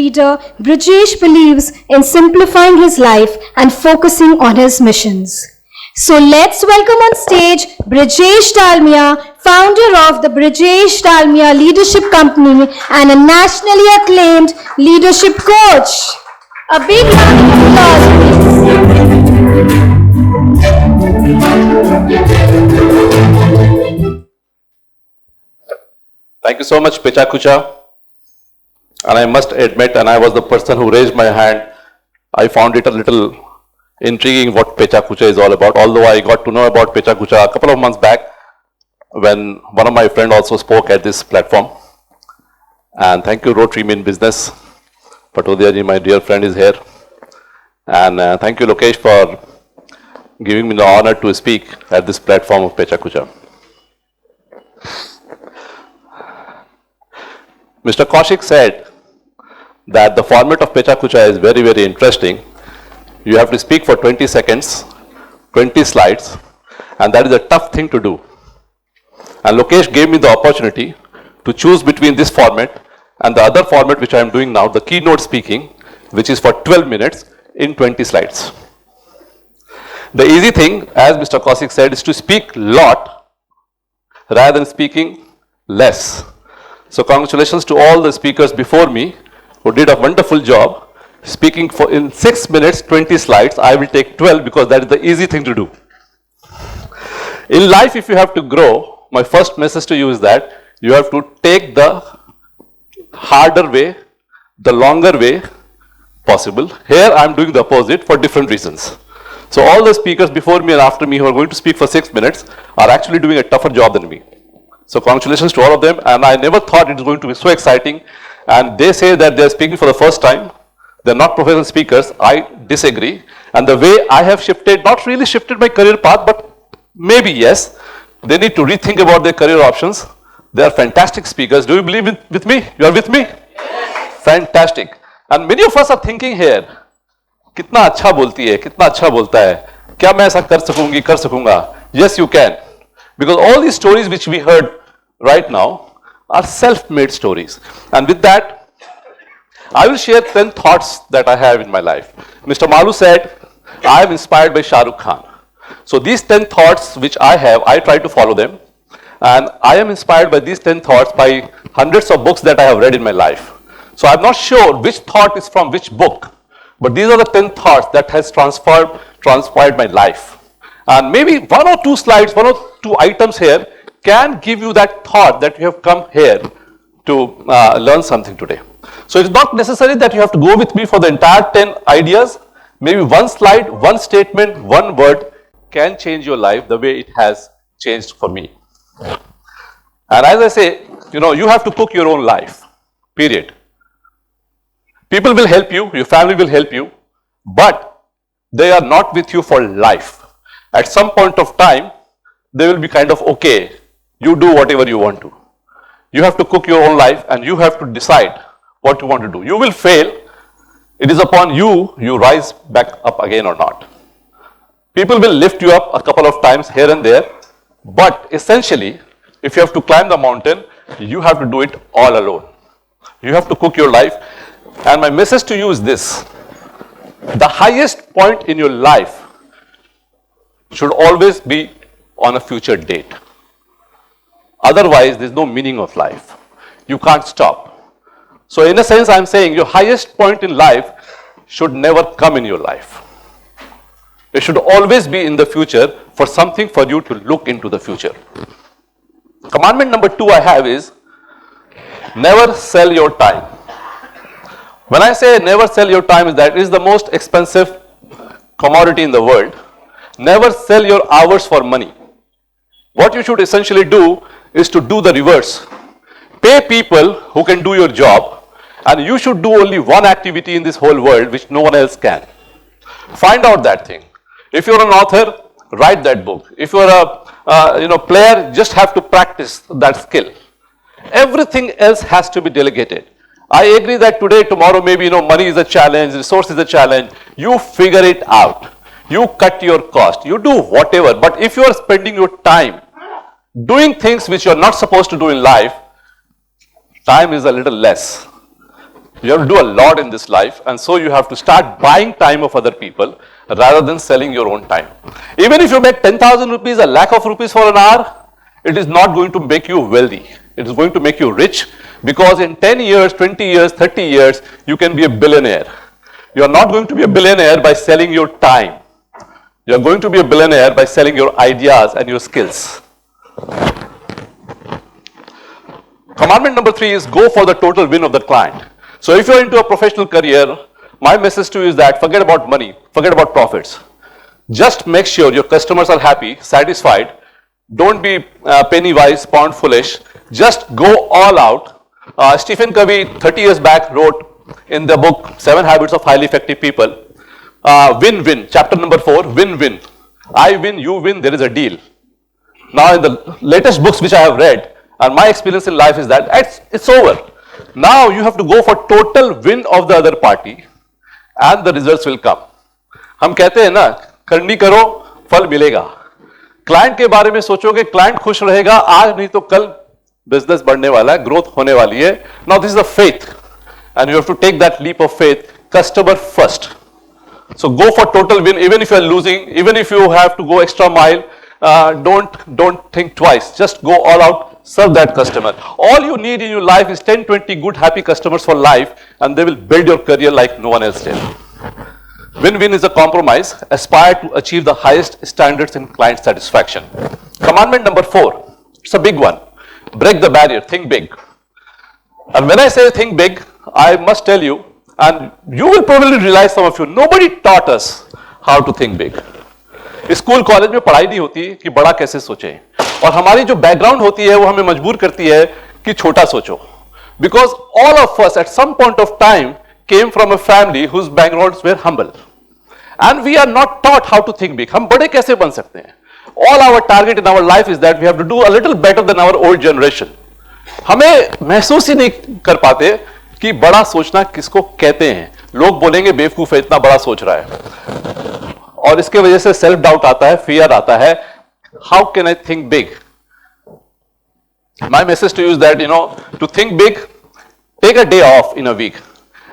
leader, Brijesh believes in simplifying his life and focusing on his missions. So let's welcome on stage Brijesh Dalmia, founder of the Brijesh Dalmia Leadership Company and a nationally acclaimed leadership coach. A big round of applause, please. Thank you so much, PechaKucha. And I must admit, and I was the person who raised my hand, I found it a little intriguing what PechaKucha is all about. Although I got to know about PechaKucha a couple of months back when one of my friends also spoke at this platform. And thank you, Rotary Mean Business. Patodia ji, my dear friend, is here. And thank you, Lokesh, for giving me the honor to speak at this platform of PechaKucha. Mr. Kaushik said that the format of PechaKucha is very, very interesting. You have to speak for 20 seconds, 20 slides, and that is a tough thing to do. And Lokesh gave me the opportunity to choose between this format and the other format which I am doing now, the keynote speaking, which is for 12 minutes in 20 slides. The easy thing, as Mr. Kaushik said, is to speak a lot rather than speaking less. So congratulations to all the speakers before me who did a wonderful job speaking for in 6 minutes, 20 slides. I will take 12 because that is the easy thing to do. In life, if you have to grow, my first message to you is that you have to take the harder way, the longer way possible. Here I am doing the opposite for different reasons. So all the speakers before me and after me who are going to speak for 6 minutes are actually doing a tougher job than me. So congratulations to all of them, and I never thought it was going to be so exciting. And they say that they are speaking for the first time. They are not professional speakers. I disagree. And the way I have shifted, not really shifted my career path, but maybe yes, they need to rethink about their career options. They are fantastic speakers. Do you believe with me? You are with me? Yes. Fantastic. And many of us are thinking here, कितना अच्छा बोलती है, कितना अच्छा बोलता है, क्या मैं ऐसा कर सकूंगी, कर सकूंगा? Yes, you can. Because all these stories which we heard right now are self-made stories. And with that, I will share 10 thoughts that I have in my life. Mr. Malu said, I am inspired by Shah Rukh Khan. So these 10 thoughts which I have, I try to follow them. And I am inspired by these 10 thoughts by hundreds of books that I have read in my life. So I'm not sure which thought is from which book, but these are the 10 thoughts that has transpired my life. And maybe one or two slides, one or two items here can give you that thought that you have come here to learn something today. So it's not necessary that you have to go with me for the entire 10 ideas. Maybe one slide, one statement, one word can change your life the way it has changed for me. And as I say, you have to cook your own life, period. People will help you, your family will help you, but they are not with you for life. At some point of time, they will be kind of okay. You do whatever you want to. You have to cook your own life and you have to decide what you want to do. You will fail. It is upon you, you rise back up again or not. People will lift you up a couple of times here and there, but essentially, if you have to climb the mountain, you have to do it all alone. You have to cook your life. And my message to you is this: the highest point in your life should always be on a future date. Otherwise, there is no meaning of life. You can't stop. So in a sense, I am saying your highest point in life should never come in your life. It should always be in the future for something for you to look into the future. Commandment number 2 I have is never sell your time. When I say never sell your time, is that it is the most expensive commodity in the world. Never sell your hours for money. What you should essentially do is to do the reverse. Pay people who can do your job, and you should do only one activity in this whole world which no one else can. Find out that thing. If you're an author, write that book. If you're a player, just have to practice that skill. Everything else has to be delegated. I agree that today, tomorrow, maybe money is a challenge, resource is a challenge. You figure it out. You cut your cost. You do whatever. But if you are spending your time doing things which you are not supposed to do in life, time is a little less. You have to do a lot in this life, and so you have to start buying time of other people rather than selling your own time. Even if you make 10,000 rupees, a lakh of rupees for an hour, it is not going to make you wealthy. It is going to make you rich, because in 10 years, 20 years, 30 years, you can be a billionaire. You are not going to be a billionaire by selling your time. You are going to be a billionaire by selling your ideas and your skills. Commandment number 3 is go for the total win of the client. So if you are into a professional career, my message to you is that forget about money, forget about profits. Just make sure your customers are happy, satisfied. Don't be penny wise, pound foolish. Just go all out. Stephen Covey 30 years back wrote in the book 7 Habits of Highly Effective People, win-win, chapter number 4, win-win. I win, you win, there is a deal. Now in the latest books which I have read, and my experience in life is that it's over. Now you have to go for total win of the other party and the results will come. हम कहते हैं ना, करनी करो, फल मिलेगा. Client के बारे में सोचोगे, क्लाइंट खुश रहेगा, आज नहीं तो कल बिजनेस बढ़ने वाला है, ग्रोथ होने वाली है. Now this is the faith, and you have to take that leap of faith, customer first. So go for total win, even if you are losing, even if you have to go extra mile, don't think twice. Just go all out. Serve that customer. All you need in your life is 10, 20 good, happy customers for life, and they will build your career like no one else did. Win-win is a compromise. Aspire to achieve the highest standards in client satisfaction. Commandment number 4, it's a big one. Break the barrier, think big. And when I say think big, I must tell you, and you will probably realize, some of you, nobody taught us how to think big. School college में पढ़ाई नहीं होती कि बड़ा कैसे सोचें, और हमारी जो बैकग्राउंड होती है वो हमें मजबूर करती है कि छोटा सोचो. Because all of us at some point of time came from a family whose backgrounds were humble, and we are not taught how to think big. हम बड़े कैसे बन सकते हैं? All our target in our life is that we have to do a little better than our old generation. हमें महसूस ही नहीं कर पाते कि बड़ा सोचना किसको कहते हैं. लोग बोलेंगे बेवकूफ है, इतना बड़ा सोच रहा है, और इसके वजह से सेल्फ डाउट आता है, फियर आता है. How can I think big? My message to you is that, to think big, take a day off in a week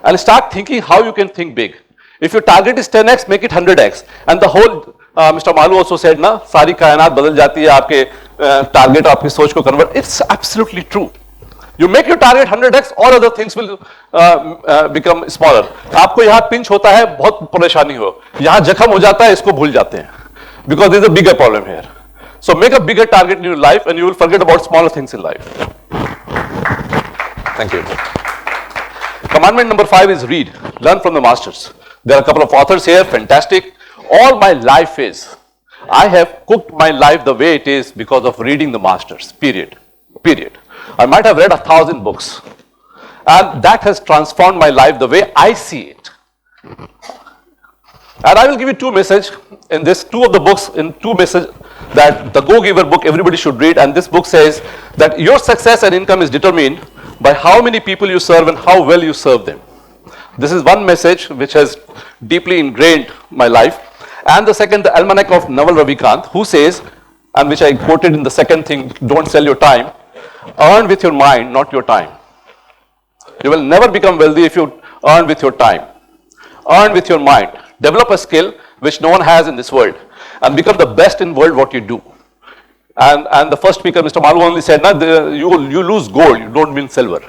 and start thinking how you can think big. If your target is 10x, make it 100x. And the whole, Mr. Malu also said, na, सारी कायनात बदल जाती है आपके target, आपकी सोच को convert. It's absolutely true. You make your target 100x, all other things will become smaller. आपको यहाँ pinch होता है, बहुत परेशानी हो, यहाँ जख्म हो जाता है, इसको भूल जाते हैं. Because there is a bigger problem here. So make a bigger target in your life and you will forget about smaller things in life. Thank you. Commandment number 5 is read. Learn from the masters. There are a couple of authors here, fantastic. All my life is, I have cooked my life the way it is because of reading the masters, period. Period. I might have read 1,000 books, and that has transformed my life the way I see it. And I will give you 2 messages in this, 2 of the books, in 2 messages that the Go-Giver book everybody should read. And this book says that your success and income is determined by how many people you serve and how well you serve them. This is one message which has deeply ingrained my life. And the second, the Almanac of Naval Ravikant, who says, and which I quoted in the second thing, don't sell your time, earn with your mind, not your time. You will never become wealthy if you earn with your time. Earn with your mind. Develop a skill which no one has in this world, and become the best in world what you do. And the first speaker, Mr. Malu, only said, you lose gold, you don't win silver.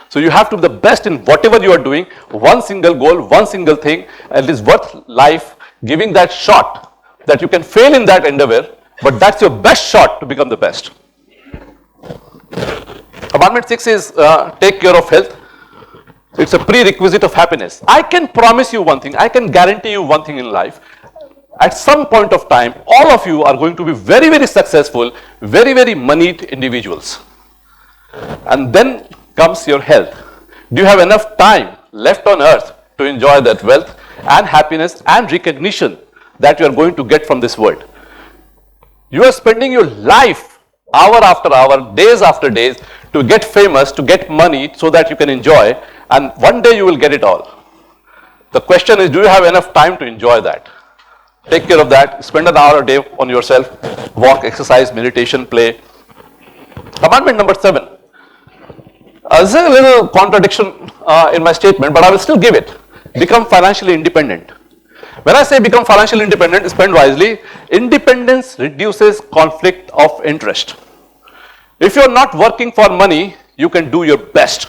So you have to be the best in whatever you are doing, one single goal, one single thing, and it is worth life giving that shot, that you can fail in that endeavor, but that's your best shot to become the best. Commandment 6 is take care of health. It's a prerequisite of happiness. I can promise you one thing, I can guarantee you one thing in life. At some point of time, all of you are going to be very, very successful, very, very moneyed individuals. And then comes your health. Do you have enough time left on earth to enjoy that wealth and happiness and recognition that you are going to get from this world? You are spending your life, hour after hour, days after days, to get famous, to get money so that you can enjoy, and one day you will get it all. The question is, do you have enough time to enjoy that? Take care of that. Spend an hour a day on yourself. Walk, exercise, meditation, play. Commandment number 7. There's a little contradiction in my statement, but I will still give it. Become financially independent. When I say become financially independent, spend wisely, independence reduces conflict of interest. If you're not working for money, you can do your best.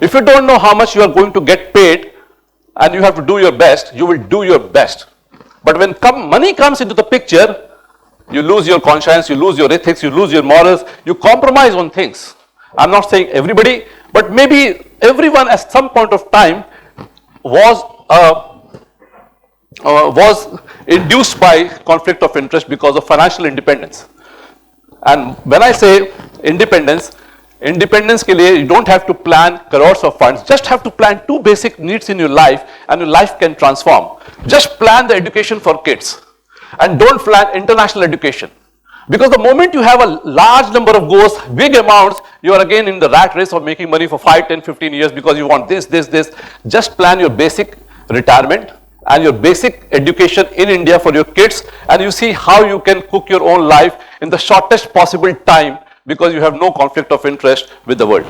If you don't know how much you are going to get paid and you have to do your best, you will do your best. But when money comes into the picture, you lose your conscience, you lose your ethics, you lose your morals, you compromise on things. I'm not saying everybody, but maybe everyone at some point of time was induced by conflict of interest because of financial independence. And when I say independence के लिए you don't have to plan crores of funds, just have to plan 2 basic needs in your life and your life can transform. Just plan the education for kids and don't plan international education. Because the moment you have a large number of goals, big amounts, you are again in the rat race of making money for 5, 10, 15 years because you want this. Just plan your basic retirement and your basic education in India for your kids, and you see how you can cook your own life in the shortest possible time because you have no conflict of interest with the world.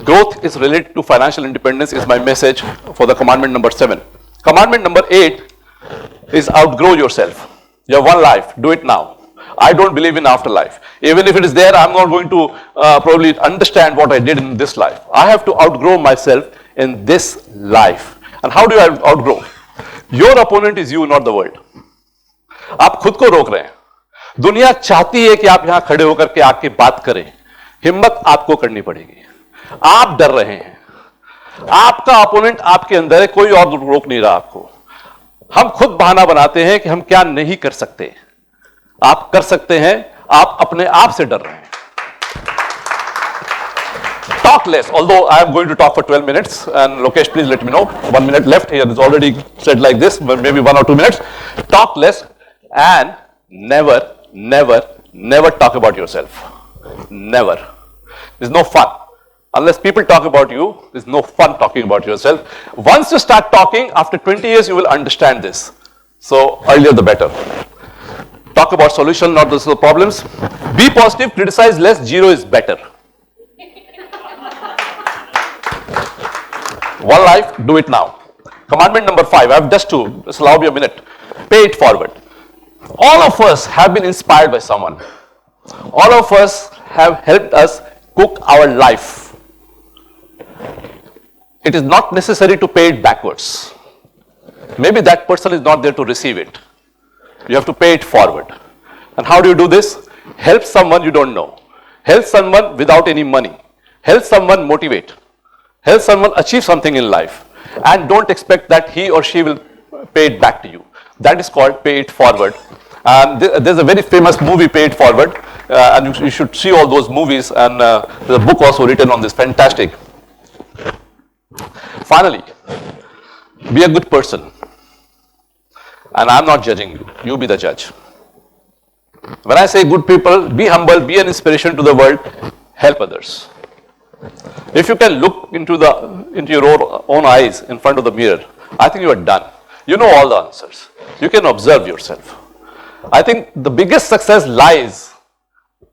Growth is related to financial independence is my message for the commandment number 7. Commandment number 8 is outgrow yourself. You have one life, do it now. I don't believe in afterlife. Even if it is there, I'm not going to probably understand what I did in this life. I have to outgrow myself in this life. And how do I outgrow? Your opponent is you, not the world. आप खुद को रोक रहे हैं. दुनिया चाहती है कि आप यहां खड़े होकर के आके बात करें. हिम्मत आपको करनी पड़ेगी. आप डर रहे हैं. आपका अपोनेंट आपके अंदर है, कोई और रोक नहीं रहा आपको. हम खुद बहाना बनाते हैं कि हम क्या नहीं कर सकते. आप कर सकते हैं, आप अपने आप से डर रहे हैं. Talk less, although I am going to talk for 12 minutes, and Lokesh, please let me know. 1 minute left here, it's already said like this, but maybe 1 or 2 minutes. Talk less and never talk about yourself. Never. There's no fun. Unless people talk about you, there's no fun talking about yourself. Once you start talking, after 20 years, you will understand this. So, earlier the better. Talk about solution, not the problems. Be positive, criticize less, 0 is better. One life, do it now. Commandment number 5, I have just allow me a minute. Pay it forward. All of us have been inspired by someone. All of us have helped us cook our life. It is not necessary to pay it backwards. Maybe that person is not there to receive it. You have to pay it forward. And how do you do this? Help someone you don't know. Help someone without any money. Help someone motivate. Help someone achieve something in life. And don't expect that he or she will pay it back to you. That is called pay it forward. And there's a very famous movie, Pay It Forward. And you should see all those movies. And there's a book also written on this. Fantastic. Finally, be a good person. And I'm not judging you. You be the judge. When I say good people, be humble, be an inspiration to the world, help others. If you can look into your own eyes in front of the mirror, I think you are done. You know all the answers. You can observe yourself. I think the biggest success lies,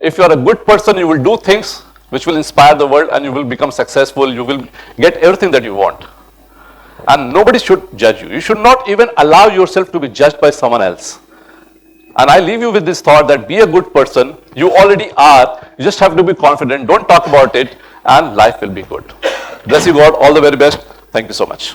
if you are a good person, you will do things which will inspire the world and you will become successful, you will get everything that you want. And nobody should judge you. You should not even allow yourself to be judged by someone else. And I leave you with this thought that be a good person. You already are. You just have to be confident. Don't talk about it and life will be good. Bless you God. All the very best. Thank you so much.